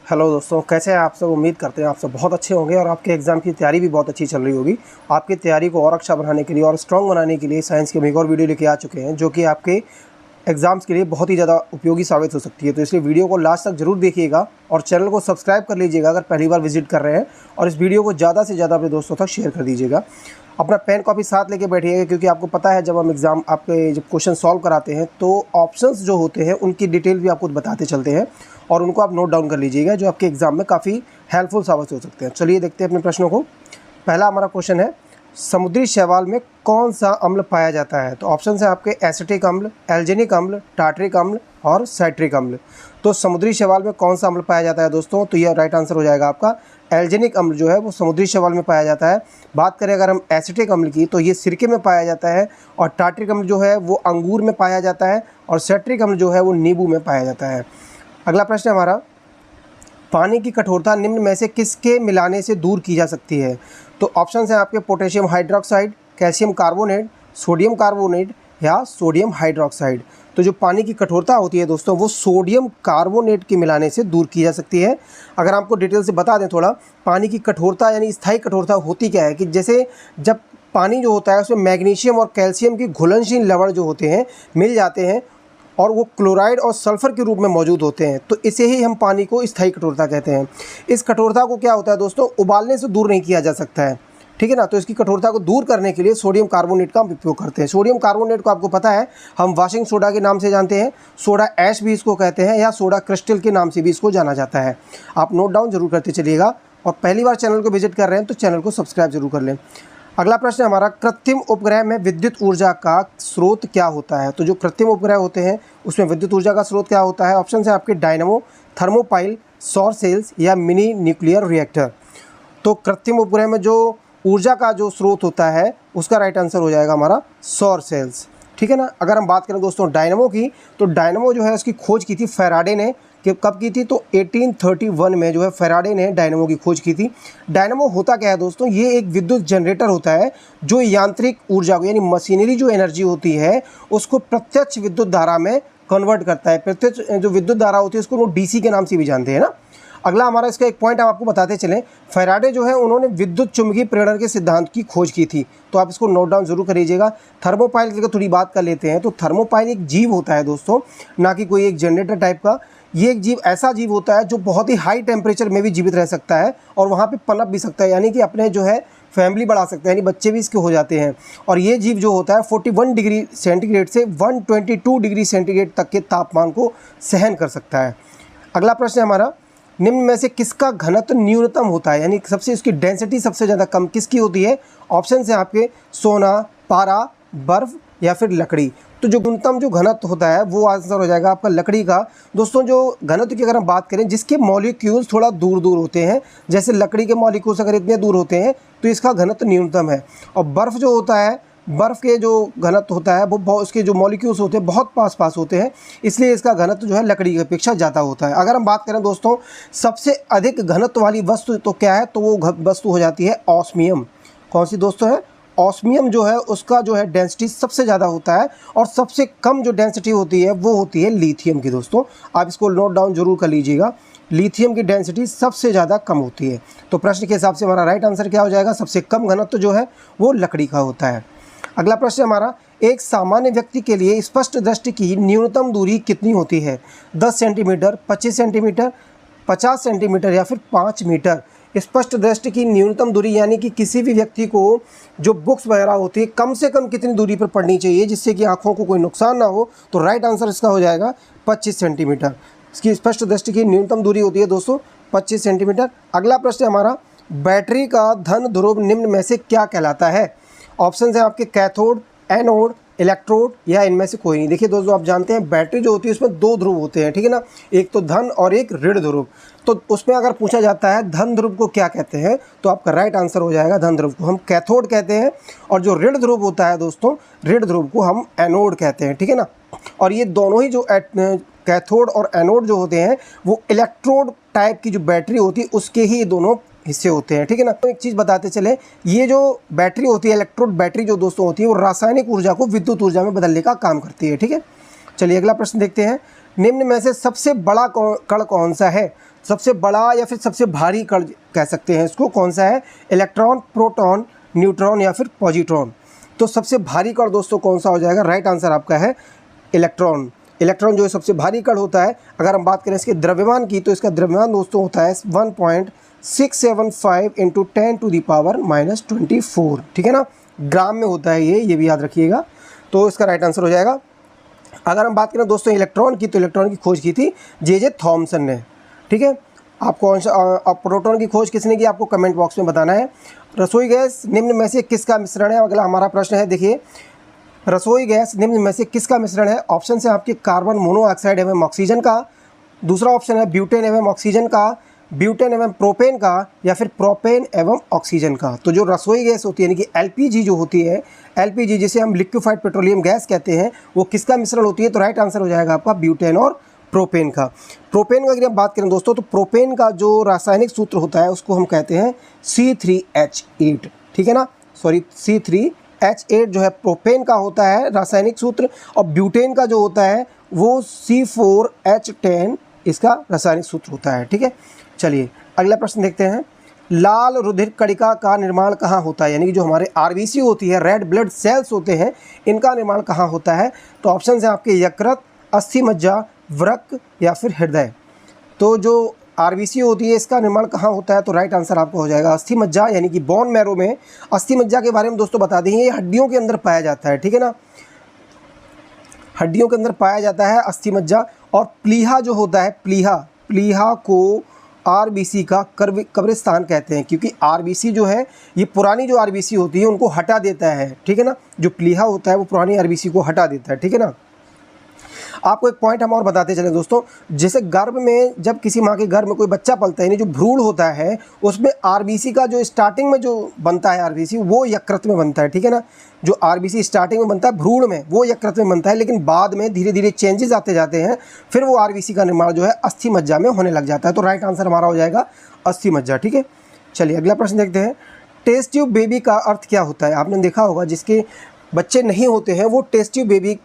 Hello दोस्तों, कैसे हैं आप सब। उम्मीद करते हैं आप सब बहुत अच्छे होंगे और आपके एग्ज़ाम की तैयारी भी बहुत अच्छी चल रही होगी। आपकी तैयारी को और अच्छा बनाने के लिए और स्ट्रॉन्ग बनाने के लिए साइंस के हम एक और वीडियो लेके आ चुके हैं, जो कि आपके एग्ज़ाम्स के लिए बहुत ही ज़्यादा उपयोगी साबित हो सकती है। तो इसलिए वीडियो को लास्ट तक जरूर देखिएगा और चैनल को सब्सक्राइब कर लीजिएगा अगर पहली बार विजिट कर रहे हैं, और इस वीडियो को ज़्यादा से ज़्यादा अपने दोस्तों तक शेयर कर दीजिएगा। अपना पेन कॉपी साथ लेके बैठिएगा, क्योंकि आपको पता है जब हम एग्ज़ाम आपके जब क्वेश्चन सॉल्व कराते हैं तो ऑप्शंस जो होते हैं उनकी डिटेल भी आपको बताते चलते हैं, और उनको आप नोट डाउन कर लीजिएगा, जो आपके एग्ज़ाम में काफ़ी हेल्पफुल साबित हो सकते हैं। चलिए देखते हैं अपने प्रश्नों को। पहला हमारा क्वेश्चन है, समुद्री शैवाल में कौन सा अम्ल पाया जाता है। तो ऑप्शन है आपके एसिटिक अम्ल, एल्जेनिक अम्ल, टार्ट्रिक अम्ल और साइट्रिक अम्ल। तो समुद्री शैवाल में कौन सा अम्ल पाया जाता है दोस्तों, तो यह राइट आंसर हो जाएगा आपका एल्जेनिक अम्ल जो है वो समुद्री शैवाल में पाया जाता है। बात करें अगर हम एसिटिक अम्ल की, तो ये सिरके में पाया जाता है, और टार्ट्रिक अम्ल जो है वो अंगूर में पाया जाता है, और साइट्रिक अम्ल जो है वो नींबू में पाया जाता है। अगला प्रश्न है हमारा, पानी की कठोरता निम्न में से किसके मिलाने से दूर की जा सकती है। तो ऑप्शन है आपके potassium hydroxide, calcium carbonate, sodium carbonate या सोडियम हाइड्रोक्साइड। तो जो पानी की कठोरता होती है दोस्तों वो सोडियम कार्बोनेट के मिलाने से दूर की जा सकती है। अगर आपको डिटेल से बता दें थोड़ा, पानी की कठोरता यानी स्थायी कठोरता होती क्या है कि जैसे जब पानी जो होता है उसमें मैग्नीशियम और कैल्शियम की घुलनशील लवण जो होते हैं मिल जाते हैं, और वो क्लोराइड और सल्फ़र के रूप में मौजूद होते हैं, तो इसे ही हम पानी को स्थायी कठोरता कहते हैं। इस कठोरता को क्या होता है दोस्तों, उबालने से दूर नहीं किया जा सकता है, ठीक है ना। तो इसकी कठोरता को दूर करने के लिए सोडियम कार्बोनेट का हम उपयोग करते हैं। सोडियम कार्बोनेट को आपको पता है हम वाशिंग सोडा के नाम से जानते हैं, सोडा ऐश भी इसको कहते हैं, या सोडा क्रिस्टल के नाम से भी इसको जाना जाता है। आप नोट डाउन जरूर करते चलिएगा, और पहली बार चैनल को विजिट कर रहे हैं तो चैनल को सब्सक्राइब जरूर कर लें। अगला प्रश्न हमारा, कृत्रिम उपग्रह में विद्युत ऊर्जा का स्रोत क्या होता है। तो जो कृत्रिम उपग्रह होते हैं उसमें विद्युत ऊर्जा का स्रोत क्या होता है। ऑप्शन है आपके डायनामो, थर्मोपाइल, सौर सेल्स या मिनी न्यूक्लियर रिएक्टर। तो कृत्रिम उपग्रह में जो ऊर्जा का जो स्रोत होता है उसका राइट आंसर हो जाएगा हमारा सौर सेल्स, ठीक है ना। अगर हम बात करें दोस्तों डायनामो की, तो डायनामो जो है उसकी खोज की थी फैराडे ने। कि कब की थी, तो 1831 में जो है फैराडे ने डायनामो की खोज की थी। डायनामो होता क्या है दोस्तों, ये एक विद्युत जनरेटर होता है जो यांत्रिक ऊर्जा को यानी मशीनरी जो एनर्जी होती है उसको प्रत्यक्ष विद्युत धारा में कन्वर्ट करता है। प्रत्यक्ष जो विद्युत धारा होती है उसको वो डीसी के नाम से भी जानते हैं ना। अगला हमारा इसका एक पॉइंट हम आपको बताते चलें, फैराडे जो है उन्होंने विद्युत चुंबकीय प्रेरण के सिद्धांत की खोज की थी, तो आप इसको नोट डाउन जरूर करिएगा। थर्मोपाइल की थोड़ी बात कर लेते हैं, तो थर्मोपाइल एक जीव होता है दोस्तों, ना कि कोई एक जनरेटर टाइप का। ये एक जीव ऐसा जीव होता है जो बहुत ही हाई टेम्परेचर में भी जीवित रह सकता है और वहाँ पे पनप भी सकता है, यानी कि अपने जो है फैमिली बढ़ा सकता है, यानी बच्चे भी इसके हो जाते हैं। और ये जीव जो होता है 41 डिग्री सेंटीग्रेड से 122 डिग्री सेंटीग्रेड तक के तापमान को सहन कर सकता है। अगला प्रश्न है हमारा, निम्न में से किसका घनत्व न्यूनतम होता है, यानी सबसे उसकी डेंसिटी सबसे ज़्यादा कम किसकी होती है। ऑप्शन है आपके सोना, पारा, बर्फ़ या फिर लकड़ी। तो जो न्यूनतम जो घनत्व होता है वो आंसर हो जाएगा आपका लकड़ी का। दोस्तों जो घनत्व की अगर हम बात करें, जिसके मॉलिक्यूल्स थोड़ा दूर दूर होते हैं, जैसे लकड़ी के मॉलिक्यूल्स अगर इतने दूर होते हैं तो इसका घनत्व न्यूनतम है। और बर्फ़ जो होता है, बर्फ़ के जो घनत्व होता है वो उसके जो मॉलिक्यूल्स होते हैं बहुत पास पास होते हैं, इसलिए इसका घनत्व जो है लकड़ी की अपेक्षा ज़्यादा होता है। अगर हम बात करें दोस्तों सबसे अधिक घनत्व वाली वस्तु तो क्या है, तो वो वस्तु हो जाती है ऑस्मियम। कौन सी दोस्तों है, ऑस्मियम जो है उसका जो है डेंसिटी सबसे ज़्यादा होता है, और सबसे कम जो डेंसिटी होती है वो होती है लिथियम की। दोस्तों आप इसको नोट डाउन जरूर कर लीजिएगा, लिथियम की डेंसिटी सबसे ज़्यादा कम होती है। तो प्रश्न के हिसाब से हमारा राइट आंसर क्या हो जाएगा, सबसे कम घनत्व जो है वो लकड़ी का होता है। अगला प्रश्न हमारा, एक सामान्य व्यक्ति के लिए स्पष्ट दृष्टि की न्यूनतम दूरी कितनी होती है। 10 सेंटीमीटर, 25 सेंटीमीटर, 50 सेंटीमीटर या फिर 5 मीटर। स्पष्ट दृष्टि की न्यूनतम दूरी यानी कि किसी भी व्यक्ति को जो बुक्स वगैरह होती है कम से कम कितनी दूरी पर पढ़नी चाहिए जिससे कि आँखों को कोई नुकसान ना हो, तो राइट आंसर इसका हो जाएगा 25 सेंटीमीटर। इसकी स्पष्ट दृष्टि की न्यूनतम दूरी होती है दोस्तों 25 सेंटीमीटर। अगला प्रश्न हमारा, बैटरी का धन ध्रुव निम्न में से क्या कहलाता है। ऑप्शन है आपके कैथोड, एनोड, इलेक्ट्रोड या इनमें से कोई नहीं। देखिए दोस्तों आप जानते हैं बैटरी जो होती है उसमें दो ध्रुव होते हैं, ठीक है ना, एक तो धन और एक ऋण ध्रुव। तो उसमें अगर पूछा जाता है धन ध्रुव को क्या कहते हैं, तो आपका राइट आंसर हो जाएगा धन ध्रुव को हम कैथोड कहते हैं, और जो ऋण ध्रुव होता है दोस्तों, ऋण ध्रुव को हम एनोड कहते हैं, ठीक है ना। और ये दोनों ही जो कैथोड और एनोड जो होते हैं वो इलेक्ट्रोड टाइप की जो बैटरी होती है उसके ही दोनों हिस्से होते हैं, ठीक है ना। तो एक चीज़ बताते चले, ये जो बैटरी होती है इलेक्ट्रोड बैटरी जो दोस्तों होती है वो रासायनिक ऊर्जा को विद्युत ऊर्जा में बदलने का काम करती है, ठीक है। चलिए अगला प्रश्न देखते हैं, निम्न में से सबसे बड़ा कण कौन सा है? सबसे बड़ा या फिर सबसे भारी कण कह सकते हैं इसको, कौन सा है? इलेक्ट्रॉन, प्रोटॉन, न्यूट्रॉन या फिर पॉजिट्रॉन। तो सबसे भारी कण दोस्तों कौन सा हो जाएगा? राइट आंसर आपका है इलेक्ट्रॉन। इलेक्ट्रॉन जो है सबसे भारी कण होता है। अगर हम बात करें इसके द्रव्यमान की, तो इसका द्रव्यमान दोस्तों होता है 1.675 × 10⁻²4, ठीक है ना, ग्राम में होता है ये भी याद रखिएगा। तो इसका राइट आंसर हो जाएगा। अगर हम बात करें दोस्तों इलेक्ट्रॉन की, तो इलेक्ट्रॉन की खोज की थी जे थॉमसन ने, ठीक है। आपको अब प्रोटॉन की खोज किसने की, आपको कमेंट बॉक्स में बताना है। रसोई गैस निम्न में से किसका मिश्रण है? अगला हमारा प्रश्न है, देखिए, रसोई गैस निम्न में से किसका मिश्रण है? ऑप्शन है आपके कार्बन मोनोऑक्साइड एवं ऑक्सीजन का, दूसरा ऑप्शन है ब्यूटेन एवं ऑक्सीजन का, ब्यूटेन एवं प्रोपेन का, या फिर प्रोपेन एवं ऑक्सीजन का। तो जो रसोई गैस होती है यानी कि एलपीजी जो होती है, एलपीजी जिसे हम लिक्विफाइड पेट्रोलियम गैस कहते हैं, वो किसका मिश्रण होती है? तो राइट आंसर हो जाएगा आपका ब्यूटेन और प्रोपेन का। प्रोपेन का अगर हम बात करें दोस्तों, तो प्रोपेन का जो रासायनिक सूत्र होता है उसको हम कहते हैं C3H8, ठीक है ना, सॉरी C3H8 जो है प्रोपेन का होता है रासायनिक सूत्र, और ब्यूटेन का जो होता है वो C4H10 इसका रासायनिक सूत्र होता है, ठीक है। चलिए अगला प्रश्न देखते हैं। लाल रुधिर कणिका का निर्माण कहाँ होता है? यानी कि जो हमारे आरबीसी होती है, रेड ब्लड सेल्स होते हैं, इनका निर्माण कहाँ होता है? तो ऑप्शन है आपके यकृत, अस्थि मज्जा, वृक्क या फिर हृदय। तो जो आरबीसी होती है इसका निर्माण कहाँ होता है? तो राइट आंसर आपको हो जाएगा अस्थि मज्जा, यानी कि बोन मैरो में। अस्थि मज्जा के बारे में दोस्तों बता दें, ये हड्डियों के अंदर पाया जाता है, ठीक है ना, हड्डियों के अंदर पाया जाता है अस्थि मज्जा। और प्लीहा जो होता है, प्लीहा को आरबीसी का कब्रिस्तान कहते हैं, क्योंकि आरबीसी जो है ये पुरानी जो आरबीसी होती है उनको हटा देता है, ठीक है ना। जो प्लीहा होता है वो पुरानी आरबीसी को हटा देता है, ठीक है ना। आपको एक पॉइंट हम और बताते चले दोस्तों, जैसे गर्भ में जब किसी माँ के गर्भ में कोई बच्चा पलता है, यानी जो भ्रूण होता है, उसमें आरबीसी का जो स्टार्टिंग में जो बनता है आरबीसी, वो यकृत में बनता है, ठीक है ना। जो आरबीसी स्टार्टिंग में बनता है भ्रूण में, वो यकृत में बनता है, लेकिन बाद में धीरे धीरे चेंजेस आते जाते हैं, फिर वो आरबीसी का निर्माण जो है अस्थि मज्जा में होने लग जाता है। तो राइट आंसर हमारा हो जाएगा अस्थि मज्जा, ठीक है। चलिए अगला प्रश्न देखते हैं। टेस्ट ट्यूब बेबी का अर्थ क्या होता है? आपने देखा होगा जिसके बच्चे नहीं होते हैं वो टेस्ट ट्यूब बेबी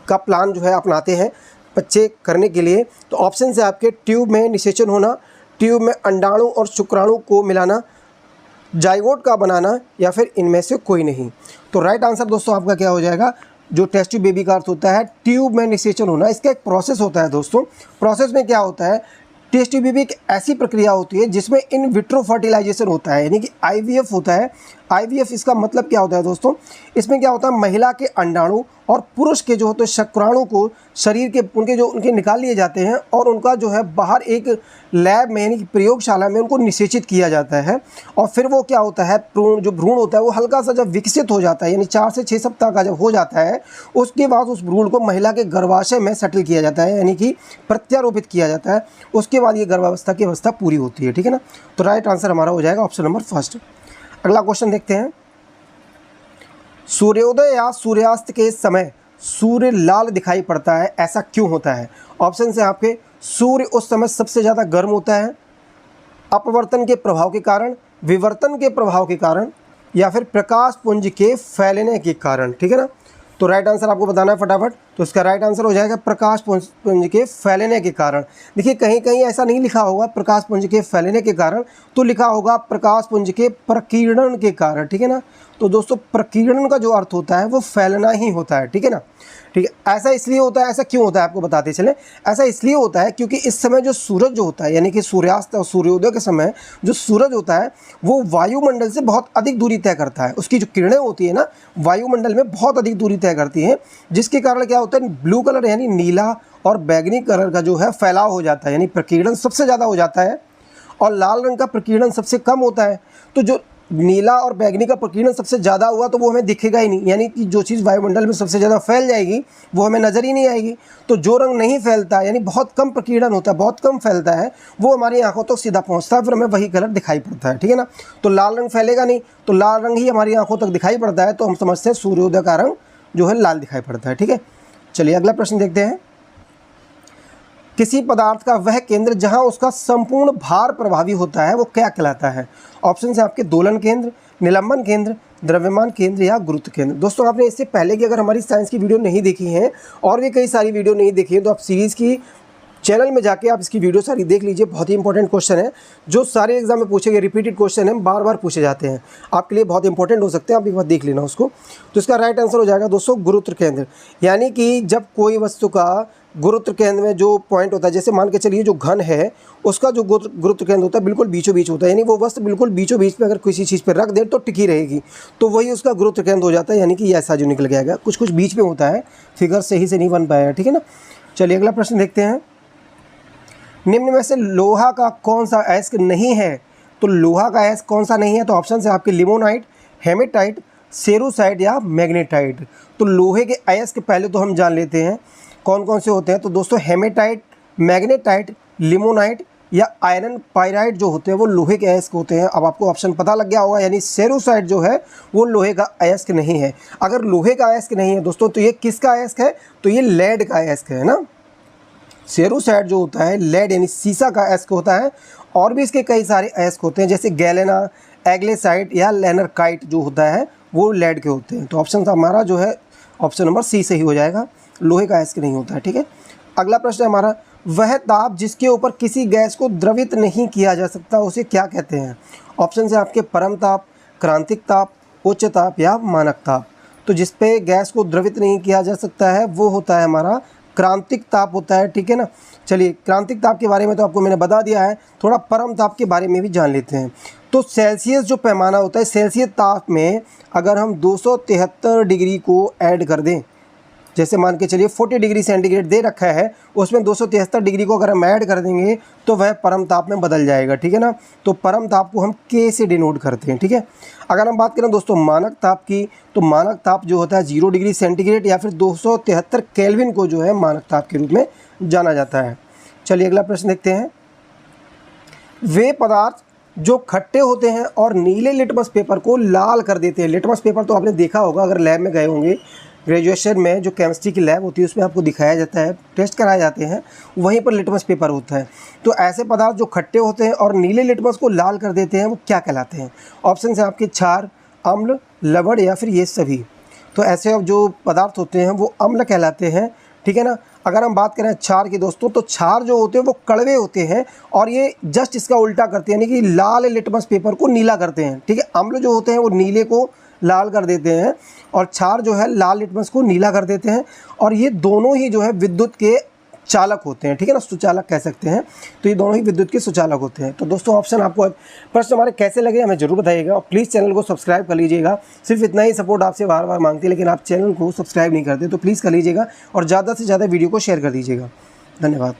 का प्लान जो है अपनाते हैं बच्चे करने के लिए। तो ऑप्शन है आपके ट्यूब में निषेचन होना, ट्यूब में अंडाणु और शुक्राणु को मिलाना, जाइगोट का बनाना, या फिर इनमें से कोई नहीं। तो राइट आंसर दोस्तों आपका क्या हो जाएगा? जो टेस्ट ट्यूब बेबी का अर्थ होता है ट्यूब में निषेचन होना। इसका एक प्रोसेस होता है दोस्तों। प्रोसेस में क्या होता है? टेस्ट ट्यूब बेबी एक ऐसी प्रक्रिया होती है जिसमें इन विट्रो फर्टिलाइजेशन होता है, यानी कि आईवीएफ होता है। आईवीएफ इसका मतलब क्या होता है दोस्तों? इसमें क्या होता है, महिला के अंडाणु और पुरुष के जो होते हैं शुक्राणु को शरीर के उनके निकाल लिए जाते हैं, और उनका जो है बाहर एक लैब में यानी कि प्रयोगशाला में उनको निषेचित किया जाता है। और फिर वो क्या होता है, जो भ्रूण होता है वो हल्का सा जब विकसित हो जाता है, यानी 4 से 6 सप्ताह का जब हो जाता है, उसके बाद उस भ्रूण को महिला के गर्भाशय में सेटल किया जाता है, यानी कि प्रत्यारोपित किया जाता है। उसके बाद ये गर्भावस्था की अवस्था पूरी होती है, ठीक है ना। तो राइट आंसर हमारा हो जाएगा ऑप्शन नंबर फर्स्ट। अगला क्वेश्चन देखते हैं। सूर्योदय या सूर्यास्त के समय सूर्य लाल दिखाई पड़ता है, ऐसा क्यों होता है? ऑप्शन है आपके सूर्य उस समय सबसे ज़्यादा गर्म होता है, अपवर्तन के प्रभाव के कारण, विवर्तन के प्रभाव के कारण, या फिर प्रकाश पुंज के फैलने के कारण, ठीक है ना। तो राइट आंसर आपको बताना है फटाफट। तो इसका राइट आंसर हो जाएगा प्रकाश पुंज के फैलने के कारण। देखिए कहीं कहीं ऐसा नहीं लिखा होगा प्रकाश पुंज के फैलने के कारण, तो लिखा होगा प्रकाश पुंज के प्रकीर्णन के कारण, ठीक है ना। तो दोस्तों प्रकीर्णन का जो अर्थ होता है वो फैलना ही होता है, ठीक है ना। ठीक है, ऐसा इसलिए होता है, ऐसा क्यों होता है आपको बताते चलें। ऐसा इसलिए होता है क्योंकि इस समय जो सूरज जो होता है, यानी कि सूर्यास्त और सूर्योदय के समय जो सूरज होता है वो वायुमंडल से बहुत अधिक दूरी तय करता है। उसकी जो किरणें होती है ना वायुमंडल में बहुत अधिक दूरी तय करती हैं, जिसके कारण क्या होता है ब्लू कलर यानी नीला और बैगनी कलर का जो है फैलाव हो जाता है, यानी प्रकीर्णन सबसे ज़्यादा हो जाता है, और लाल रंग का प्रकीर्णन सबसे कम होता है। तो जो नीला और बैगनी का प्रकीर्णन सबसे ज़्यादा हुआ तो वो हमें दिखेगा ही नहीं, यानी कि जो चीज़ वायुमंडल में सबसे ज़्यादा फैल जाएगी वो हमें नज़र ही नहीं आएगी। तो जो रंग नहीं फैलता यानी बहुत कम प्रकीर्णन होता है, बहुत कम फैलता है, वो हमारी आंखों तक सीधा पहुंचता है, फिर हमें वही कलर दिखाई पड़ता है, ठीक है ना। तो लाल रंग फैलेगा नहीं, तो लाल रंग ही हमारी आंखों तक दिखाई पड़ता है, तो हम समझते हैं सूर्योदय का रंग जो है लाल दिखाई पड़ता है, ठीक है। चलिए अगला प्रश्न देखते हैं। किसी पदार्थ का वह केंद्र जहां उसका संपूर्ण भार प्रभावी होता है वो क्या कहलाता है? ऑप्शन है आपके दोलन केंद्र, निलंबन केंद्र, द्रव्यमान केंद्र या गुरुत्व केंद्र। दोस्तों आपने इससे पहले की अगर हमारी साइंस की वीडियो नहीं देखी है और भी कई सारी वीडियो नहीं देखी है तो आप सीरीज़ की चैनल में जाके आप इसकी वीडियो सारी देख लीजिए। बहुत ही इंपॉर्टेंट क्वेश्चन है जो सारे एग्जाम में पूछे गए, रिपीटेड क्वेश्चन है, बार बार पूछे जाते हैं, आपके लिए बहुत इंपॉर्टेंट हो सकते हैं, आप एक बार देख लेना उसको। तो इसका राइट आंसर हो जाएगा दोस्तों गुरुत्व केंद्र। यानी कि जब कोई वस्तु का गुरुत्व केंद्र में जो पॉइंट होता है, जैसे मान के चलिए जो घन है उसका जो गुरुत्व केंद्र होता है बिल्कुल बीचों बीच होता है, यानी वो वस्तु बिल्कुल बीचों बीच पे अगर किसी चीज़ पे रख दे तो टिकी रहेगी, तो वही उसका गुरुत्व केंद्र हो जाता है। यानी कि ये ऐसा जो निकल के आएगा, कुछ कुछ बीच में होता है, फिगर सही से नहीं बन पाया है, ठीक है ना। चलिए अगला प्रश्न देखते हैं। निम्न में से लोहा का कौन सा अयस्क नहीं है? तो लोहा का अयस्क कौन सा नहीं है? तो ऑप्शन है आपके लिमोनाइट, हेमेटाइट, सेरुसाइट या मैग्नेटाइट। तो लोहे के अयस्क पहले तो हम जान लेते हैं कौन कौन से होते हैं। तो दोस्तों हेमेटाइट, मैग्नेटाइट, लिमोनाइट या आयरन पाइराइट जो होते हैं वो लोहे के अयस्क होते हैं। अब आपको ऑप्शन पता लग गया होगा, यानी सेरुसाइट जो है वो लोहे का अयस्क नहीं है। अगर लोहे का अयस्क नहीं है दोस्तों तो ये किसका अयस्क है? तो ये लेड का अयस्क है ना। सेरुसाइट जो होता है लेड यानी सीसा का अयस्क होता है, और भी इसके कई सारे अयस्क होते हैं जैसे गैलेना, एग्लेसाइट या लेनरकाइट जो होता है वो लेड के होते हैं। तो ऑप्शन हमारा जो है ऑप्शन नंबर सी सही हो जाएगा, लोहे का अयस्क नहीं होता है, ठीक है। अगला प्रश्न है हमारा, वह ताप जिसके ऊपर किसी गैस को द्रवित नहीं किया जा सकता उसे क्या कहते हैं? ऑप्शन है आपके परम ताप, क्रांतिक ताप, उच्च ताप या मानक ताप। तो जिस पे गैस को द्रवित नहीं किया जा सकता है वो होता है हमारा क्रांतिक ताप होता है, ठीक है ना। चलिए क्रांतिक ताप के बारे में तो आपको मैंने बता दिया है, थोड़ा परम ताप के बारे में भी जान लेते हैं। तो सेल्सियस जो पैमाना होता है, सेल्सियस ताप में अगर हम 273 डिग्री को ऐड कर दें, जैसे मान के चलिए 40 डिग्री सेंटीग्रेड दे रखा है, उसमें 273 डिग्री को अगर हम ऐड कर देंगे तो वह परम ताप में बदल जाएगा, ठीक है ना। तो परम ताप को हम K से डिनोट करते हैं, ठीक है। अगर हम बात करें दोस्तों मानक ताप की, तो मानक ताप जो होता है 0 डिग्री सेंटीग्रेड या फिर 273 केल्विन को जो है मानक ताप के रूप में जाना जाता है। चलिए अगला प्रश्न देखते हैं। वे पदार्थ जो खट्टे होते हैं और नीले लिटमस पेपर को लाल कर देते हैं। लिटमस पेपर तो आपने देखा होगा अगर लैब में गए होंगे, ग्रेजुएशन में जो केमिस्ट्री की लैब होती है उसमें आपको दिखाया जाता है, टेस्ट कराए जाते हैं, वहीं पर लिटमस पेपर होता है। तो ऐसे पदार्थ जो खट्टे होते हैं और नीले लिटमस को लाल कर देते हैं वो क्या कहलाते हैं? ऑप्शन है आपके क्षार, अम्ल, लवण या फिर ये सभी। तो ऐसे जो पदार्थ होते हैं वो अम्ल कहलाते हैं, ठीक है ना। अगर हम बात करें क्षार की दोस्तों, तो क्षार जो होते हैं वो कड़वे होते हैं और ये जस्ट इसका उल्टा करते हैं, यानी कि लाल लिटमस पेपर को नीला करते हैं, ठीक है। अम्ल जो होते हैं वो नीले को लाल कर देते हैं और क्षार जो है लाल लिटमस को नीला कर देते हैं, और ये दोनों ही जो है विद्युत के चालक होते हैं, ठीक है ना, सुचालक कह सकते हैं। तो ये दोनों ही विद्युत के सुचालक होते हैं। तो दोस्तों ऑप्शन आपको प्रश्न हमारे कैसे लगे हमें जरूर बताइएगा, और प्लीज़ चैनल को सब्सक्राइब कर लीजिएगा। सिर्फ इतना ही सपोर्ट आपसे बार बार मांगते हैं, लेकिन आप चैनल को सब्सक्राइब नहीं करते, तो प्लीज़ कर लीजिएगा और ज़्यादा से ज़्यादा वीडियो को शेयर कर दीजिएगा। धन्यवाद।